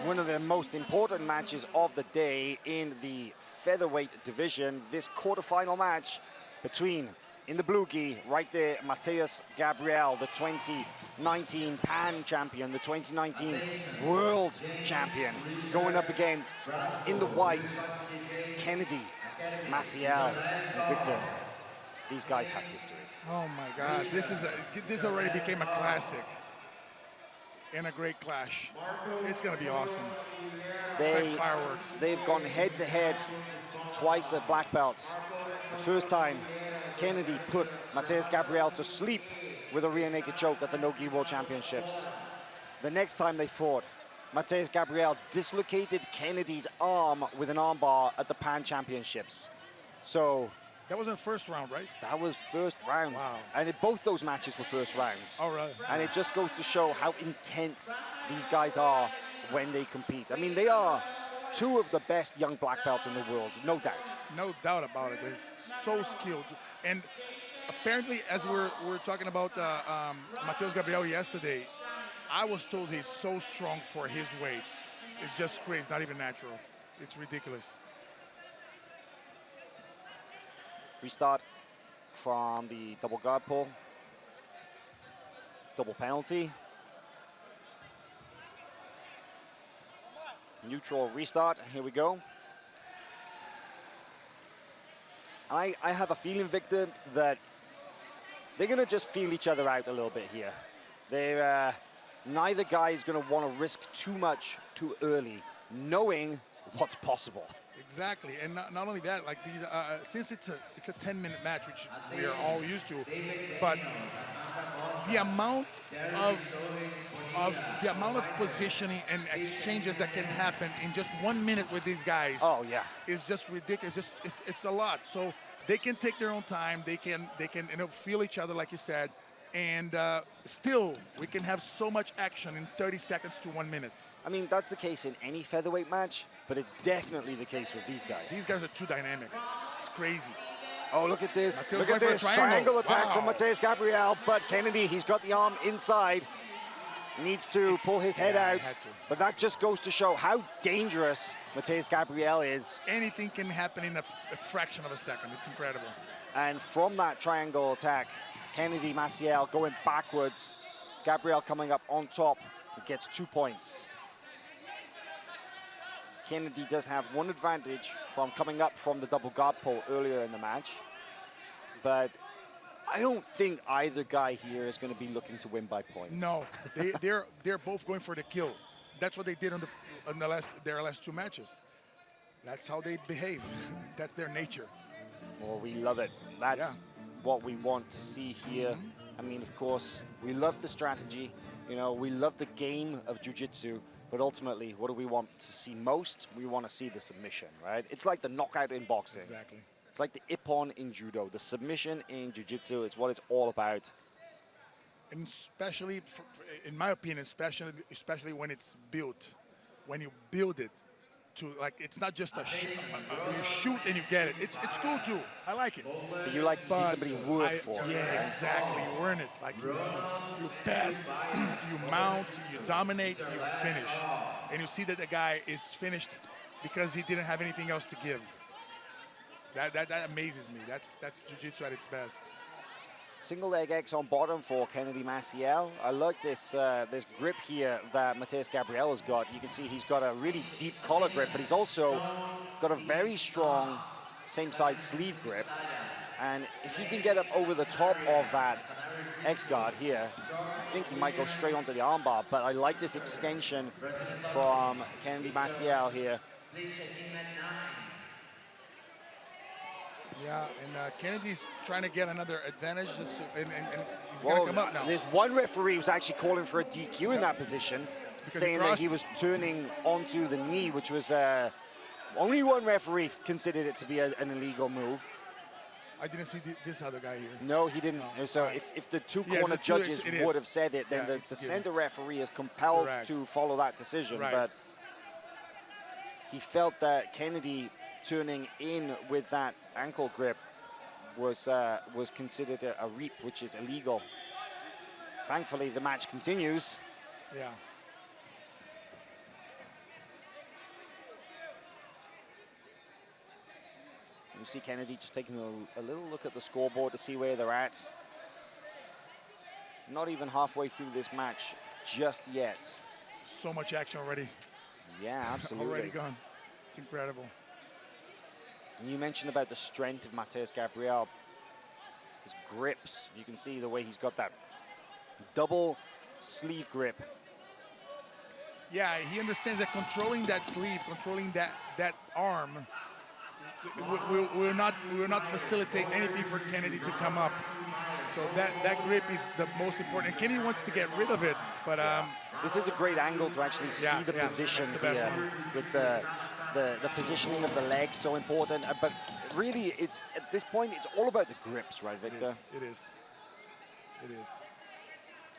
one of the most important matches of the day in the featherweight division. This quarterfinal match between, in the blue gi, right there, Matheus Gabriel, the 2019 Pan champion, the 2019 World champion, going up against, in the white, Kennedy, Maciel, and Victor. These guys have history. Oh my God, this already became a classic and a great clash. It's gonna be awesome. Expect fireworks. They've gone head to head twice at black belts. The first time, Kennedy put Matheus Gabriel to sleep with a rear naked choke at the No-Gi World Championships. The next time they fought, Matheus Gabriel dislocated Kennedy's arm with an armbar at the Pan Championships. So that was in the first round, right? that was first round. Wow. And both those matches were first rounds. All right. And it just goes to show how intense these guys are when they compete. I mean, they are two of the best young black belts in the world, no doubt. No doubt about it. They're so skilled. And apparently, as we're talking about Matheus Gabriel yesterday, I was told he's so strong for his weight. It's just crazy. It's not even natural. It's ridiculous. We start from the double guard pull, double penalty, neutral restart. Here we go. I have a feeling, Victor, that they're going to just feel each other out a little bit here. They're neither guy is going to want to risk too much too early, knowing what's possible. Exactly, and not only that, like these, since it's a 10-minute match, which we are all used to, but the amount of positioning and exchanges that can happen in just 1 minute with these guys. Oh yeah, is just ridiculous. It's a lot. So they can take their own time. They can feel each other, like you said, and still we can have so much action in 30 seconds to 1 minute. I mean, that's the case in any featherweight match, but it's definitely the case with these guys. These guys are too dynamic. It's crazy. Oh, look at this. Matheus Look at this. Triangle attack from Wow. Matheus Gabriel, but Kennedy, he's got the arm inside. Needs to pull his head out. But that just goes to show how dangerous Matheus Gabriel is. Anything can happen in a fraction of a second. It's incredible. And from that triangle attack, Kennedy, Maciel going backwards. Gabriel coming up on top. It gets 2 points. Kennedy does have one advantage from coming up from the double guard pull earlier in the match. But I don't think either guy here is going to be looking to win by points. No, they're both going for the kill. That's what they did on their last two matches. That's how they behave. That's their nature. Well, we love it. That's what we want to see here. I mean, of course, we love the strategy. You know, we love the game of Jiu-Jitsu. But ultimately, what do we want to see most? We want to see the submission, right? It's like the knockout in boxing. Exactly. It's like the ippon in judo. The submission in jiu-jitsu is what it's all about. And especially, in my opinion, especially when it's built, when you build it to, like, it's not just you shoot and you get it. It's cool too. I like it. But you like to see somebody work for it. Yeah, exactly. You earn it. Like you pass, you mount, you dominate, you finish. And you see that the guy is finished because he didn't have anything else to give. That amazes me. That's jiu-jitsu at its best. Single leg X on bottom for Kennedy Maciel. I like this this grip here that Matheus Gabriel has got. You can see he's got a really deep collar grip, but he's also got a very strong same side sleeve grip. And if he can get up over the top of that X guard here, I think he might go straight onto the armbar. But I like this extension from Kennedy Maciel here. Yeah, and Kennedy's trying to get another advantage, and he's going to come up now. There's one referee who's actually calling for a DQ in that position, saying that he was turning onto the knee, which was only one referee considered it to be an illegal move. I didn't see this other guy here. No, he didn't. No. So if the two corner judges would have said it, then the center referee is compelled to follow that decision. Right. But he felt that Kennedy turning in with that ankle grip was considered a reap, which is illegal. Thankfully, the match continues. Yeah. You see Kennedy just taking a little look at the scoreboard to see where they're at. Not even halfway through this match just yet. So much action already. Yeah, absolutely. Already gone. It's incredible. And you mentioned about the strength of Matheus Gabriel. His grips, you can see the way he's got that double sleeve grip. Yeah, he understands that controlling that sleeve, controlling that arm, will not facilitate anything for Kennedy to come up. So that grip is the most important. And Kennedy wants to get rid of it, but this is a great angle to actually see the position here with the positioning of the legs so important. But really, it's at this point, it's all about the grips, right, Victor? It is.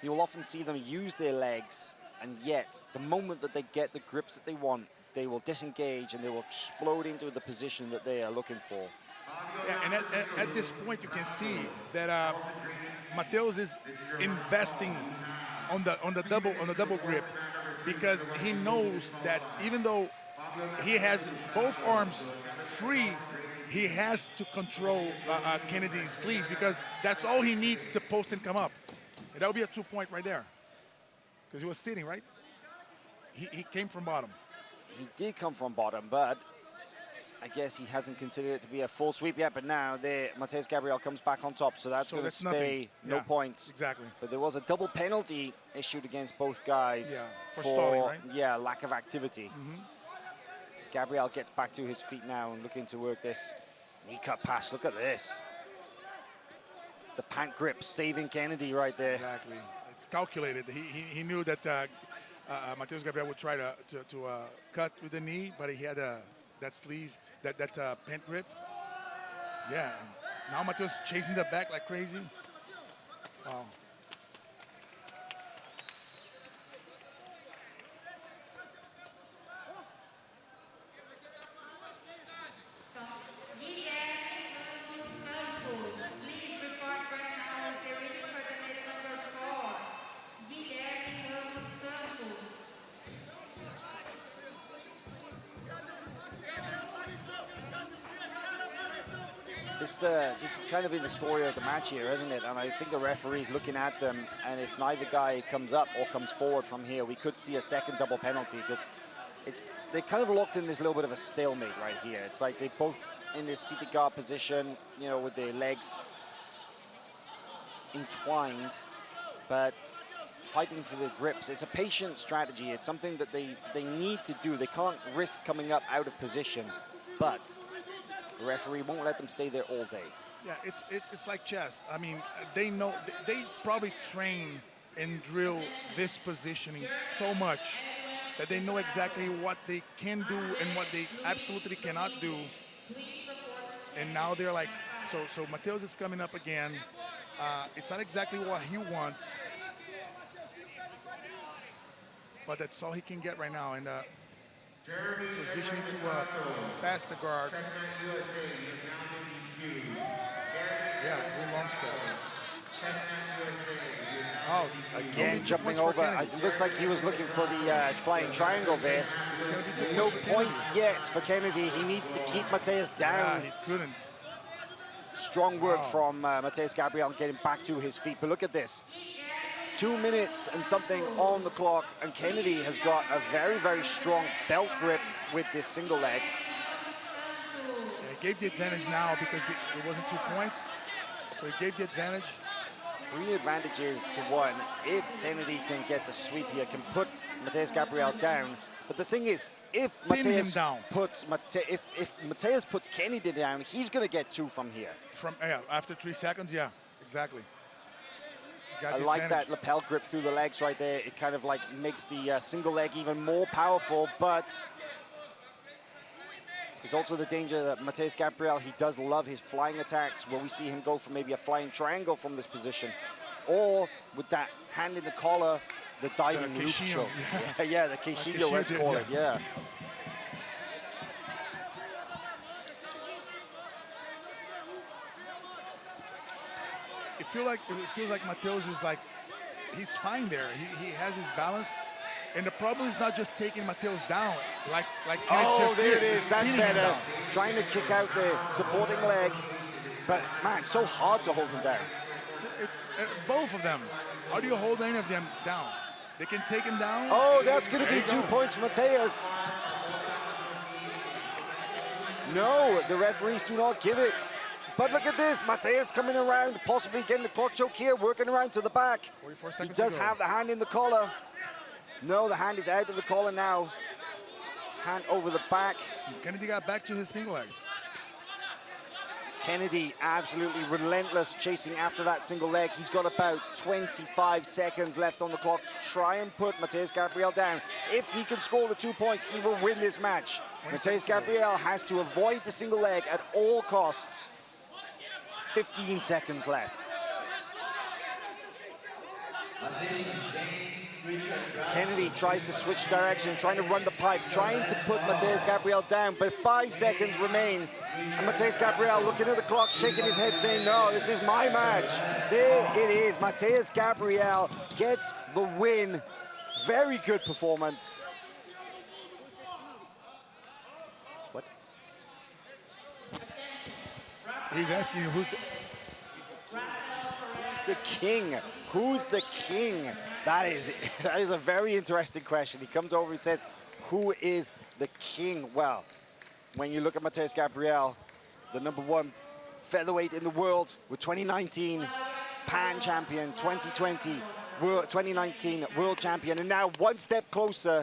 You'll often see them use their legs, and yet the moment that they get the grips that they want, they will disengage and they will explode into the position that they are looking for. Yeah, and at this point, you can see that Matheus is investing on the double grip, because he knows that even though he has both arms free, he has to control Kennedy's sleeve, because that's all he needs to post and come up. And that would be a 2-point right there, because he was sitting, right? He came from bottom. He did come from bottom, but I guess he hasn't considered it to be a full sweep yet. But now there, Matheus Gabriel comes back on top, so that's going to stay no points. Exactly. But there was a double penalty issued against both guys for stalling, right? Yeah, lack of activity. Gabriel gets back to his feet now and looking to work this knee cut pass. Look at this. The pant grip saving Kennedy right there. Exactly. It's calculated. He knew that Matheus Gabriel would try to cut with the knee, but he had that sleeve, that pant grip. Yeah. Now Matheus chasing the back like crazy. Wow. This has kind of been the story of the match here, isn't it? And I think the referee's looking at them, and if neither guy comes up or comes forward from here, we could see a second double penalty, because they're kind of locked in this little bit of a stalemate right here. It's like they both in this seated guard position, you know, with their legs entwined, but fighting for the grips. It's a patient strategy. It's something that they need to do. They can't risk coming up out of position, but the referee won't let them stay there all day. Yeah, it's like chess. I mean, they know, they probably train and drill this positioning so much that they know exactly what they can do and what they absolutely cannot do. And now they're like, so Matheus is coming up again. It's not exactly what he wants, but that's all he can get right now. And positioning to pass the guard. Yeah, good long step. Oh, again jumping over. It looks like he was looking for the flying triangle there. No points yet for Kennedy. He needs to keep Matheus down. Yeah, he couldn't. Strong work from Matheus Gabriel getting back to his feet. But look at this. 2 minutes and something on the clock, and Kennedy has got a very, very strong belt grip with this single leg. Yeah, he gave the advantage now because it wasn't 2 points, so he gave the advantage. 3 advantages to 1. If Kennedy can get the sweep here, can put Matheus Gabriel down. But the thing is, if Matheus puts Kennedy down, he's going to get 2 from here. After 3 seconds, yeah, exactly. I like that lapel grip through the legs right there. It kind of like makes the single leg even more powerful, but there's also the danger that Matheus Gabriel, he does love his flying attacks. Will we see him go for maybe a flying triangle from this position? Or with that hand in the collar, the diving loop choke. Yeah, the Queixillo, let's call it, yeah. It feels like Matheus is like, he's fine there. He has his balance, And the problem is not just taking Matheus down, like Oh, just there did. it is. It's That's beating him better. down. Trying to kick out the supporting leg. But, man, so hard to hold him down. It's both of them. How do you hold any of them down? They can take him down. Oh, that's going to be There you 2 go. points for Matheus. No, the referees do not give it. But look at this, Matheus coming around, possibly getting the clock choke here, working around to the back. 44 He seconds does to go. have the hand in the collar. No, the hand is out of the collar now. Hand over the back. Kennedy got back to his single leg. Kennedy absolutely relentless chasing after that single leg. He's got about 25 seconds left on the clock to try and put Matheus Gabriel down. If he can score the 2 points, he will win this match. Matheus Gabriel has to avoid the single leg at all costs. 15 seconds left. Kennedy tries to switch direction, trying to run the pipe, trying to put Matheus Gabriel down, but 5 seconds remain. And Matheus Gabriel looking at the clock, shaking his head, saying, no, this is my match. There it is. Matheus Gabriel gets the win. Very good performance. What? He's asking you who's The king? Who's the king? That is a very interesting question. He comes over and says, who is the king? Well, when you look at Matheus Gabriel, the #1 featherweight in the world with 2019 Pan champion, 2019 world champion, and now one step closer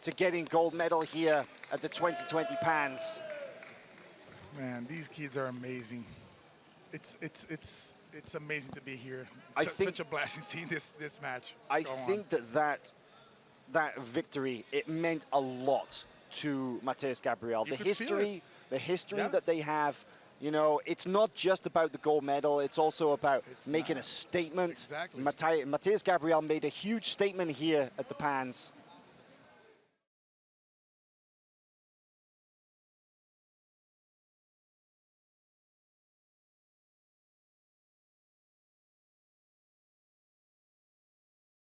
to getting gold medal here at the 2020 Pans. Man, these kids are amazing. It's amazing to be here. I think such a blessing seeing this match. I think that victory, it meant a lot to Matheus Gabriel. You could feel it. The history Yeah. that they have, you know, it's not just about the gold medal, it's also about making a statement. Exactly. Matheus Gabriel made a huge statement here at the Pans.